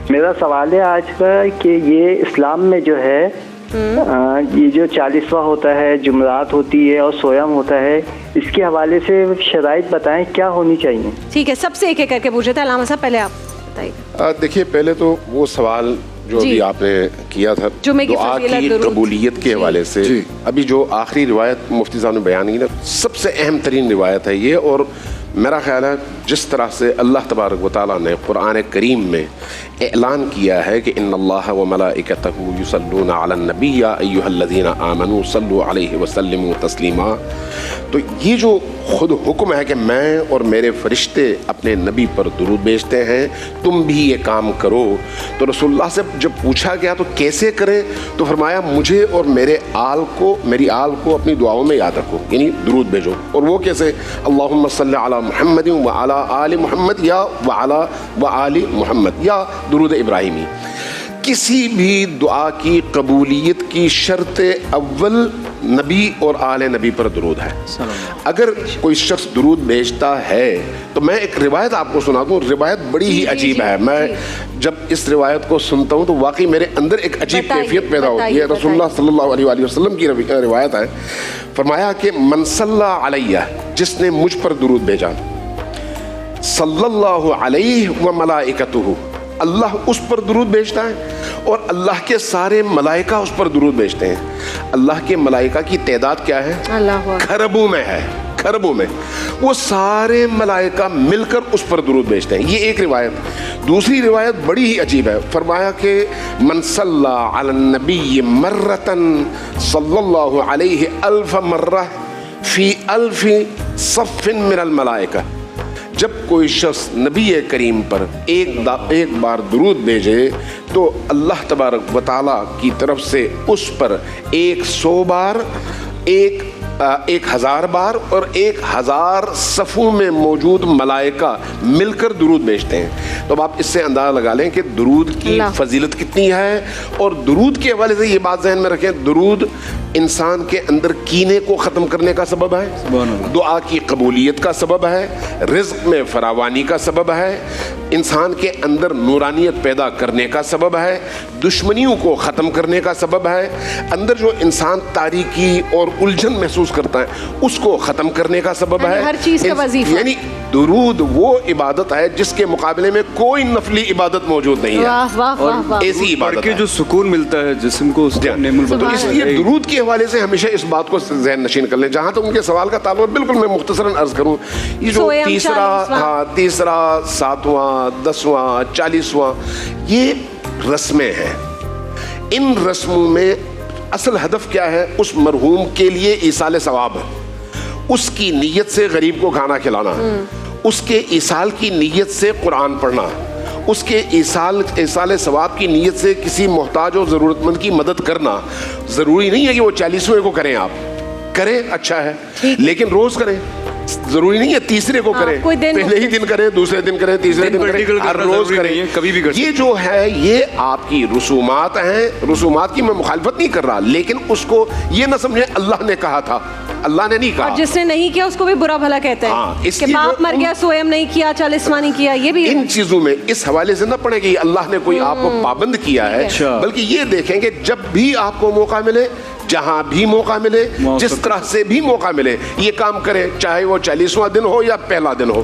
میرا سوال ہے آج کا کہ یہ اسلام میں جو ہے یہ جو 40واں ہوتا ہے، جمعرات ہوتی ہے اور سویم ہوتا ہے، اس کے حوالے سے شرائط بتائیں کیا ہونی چاہیے؟ ٹھیک ہے، سب سے ایک ایک کر کے پوچھے تھے علامہ صاحب، پہلے آپ بتائیے. دیکھیے پہلے تو وہ سوال جو ابھی آپ نے کیا تھا دعا کی قبولیت کے حوالے سے، ابھی جو آخری روایت مفتی صاحب نے بیان کی نا، سب سے اہم ترین روایت ہے یہ. اور میرا خیال ہے جس طرح سے اللہ تبارک و تعالیٰ نے قرآن کریم میں اعلان کیا ہے کہ ان اللہ و ملائکتہ یصلون علی النبی یا ایھا الذین آمنوا صلوا علیہ وسلموا تسلیما، تو یہ جو خود حکم ہے کہ میں اور میرے فرشتے اپنے نبی پر درود بھیجتے ہیں، تم بھی یہ کام کرو. تو رسول اللہ سے جب پوچھا گیا تو کیسے کریں، تو فرمایا مجھے اور میری آل کو اپنی دعاؤں میں یاد رکھو، یعنی درود بھیجو. اور وہ کیسے؟ اللہم صلی علی محمد وعلی آل محمد یا وعلی محمد یا درود ابراہیمی. کسی بھی دعا کی قبولیت کی شرط اول نبی اور آل نبی پر درود ہے. اگر کوئی شخص درود بھیجتا ہے تو میں ایک روایت آپ کو سنا دوں، روایت بڑی ہی عجیب ہے. میں جب اس روایت کو سنتا ہوں تو واقعی میرے اندر ایک عجیب کیفیت پیدا ہوتی ہے. رسول اللہ صلی اللہ علیہ وآلہ وسلم کی روایت ہے، فرمایا کہ من صلی علیہ، جس نے مجھ پر درود بھیجا، صلی اللہ علیہ وملائکتہ، اللہ اس پر درود بھیجتا ہے اور اللہ کے سارے ملائکہ اس پر درود بھیجتے ہیں. اللہ کے ملائکہ کی تعداد کیا ہے؟ کھربوں میں ہے، کھربوں میں. وہ سارے ملائکہ مل کر اس پر درود بھیجتے ہیں. یہ ایک روایت. دوسری روایت بڑی ہی عجیب ہے، فرمایا کہ من صلی علی النبی مرتن صلی اللہ علیہ الف مرہ فی الف صف من الملائکہ. جب کوئی شخص نبی کریم پر ایک بار درود بھیجے تو اللہ تبارک و تعالیٰ کی طرف سے اس پر 100 بار، 1000 بار اور 1000 صفوں میں موجود ملائکہ مل کر درود بھیجتے ہیں. تو اب آپ اس سے اندازہ لگا لیں کہ درود کی فضیلت کتنی ہے. اور درود کے حوالے سے یہ بات ذہن میں رکھیں، درود انسان کے اندر کینے کو ختم کرنے کا سبب ہے، دعا کی قبولیت کا سبب ہے، رزق میں فراوانی کا سبب ہے، انسان کے اندر نورانیت پیدا کرنے کا سبب ہے، دشمنیوں کو ختم کرنے کا سبب ہے، اندر جو انسان تاریکی اور الجھن محسوس کرتا ہے اس کو ختم کرنے کا سبب ہے. ہر چیز کا وظیفہ. یعنی درود وہ عبادت ہے جس کے مقابلے میں کوئی نفلی عبادت موجود نہیں ہے. ایسی عبادت جو سکون ملتا ہے جسم کو، تو اس لیے درود کے حوالے سے ہمیشہ اس بات کو ذہن نشین کر لیں. جہاں تک ان کے سوال کا تعلق، بالکل میں مختصراً عرض کروں، یہ جو تیسرا 7واں 10واں 40واں یہ رسمیں ہیں. ان رسموں میں اصل ہدف کیا ہے؟ اس مرحوم کے لیے ایصال ثواب ہے، اس کی نیت سے غریب کو کھانا کھلانا، اس کے ایصال کی نیت سے قرآن پڑھنا، اس کے ایصال ثواب کی نیت سے کسی محتاج اور ضرورت مند کی مدد کرنا. ضروری نہیں ہے کہ وہ 40ویں کو کریں، آپ کریں اچھا ہے، لیکن روز کریں. ضروری نہیں ہے تیسرے کو کریں، پہلے ہی دن کریں، دوسرے دن کریں، تیسرے دن کریں، ہر روز کریں، کبھی بھی کریں. یہ جو ہے یہ آپ کی رسومات ہیں. رسومات کی میں مخالفت نہیں کر رہا، لیکن اس کو یہ نہ سمجھیں اللہ نے کہا تھا، اللہ نے نہیں کہا. اور جس نے نہیں کیا اس کو بھی برا بھلا کہتے ہیں کہ باپ مر گیا سویم نہیں کیا، 40واں نہیں کیا. یہ بھی ان چیزوں میں اس حوالے سے نہ پڑے کہ اللہ نے کوئی آپ کو پابند کیا ہے، بلکہ یہ دیکھیں کہ جب بھی آپ کو موقع ملے، جہاں بھی موقع ملے، جس طرح سے بھی موقع ملے، یہ کام کریں، چاہے وہ 40واں دن ہو یا پہلا دن ہو.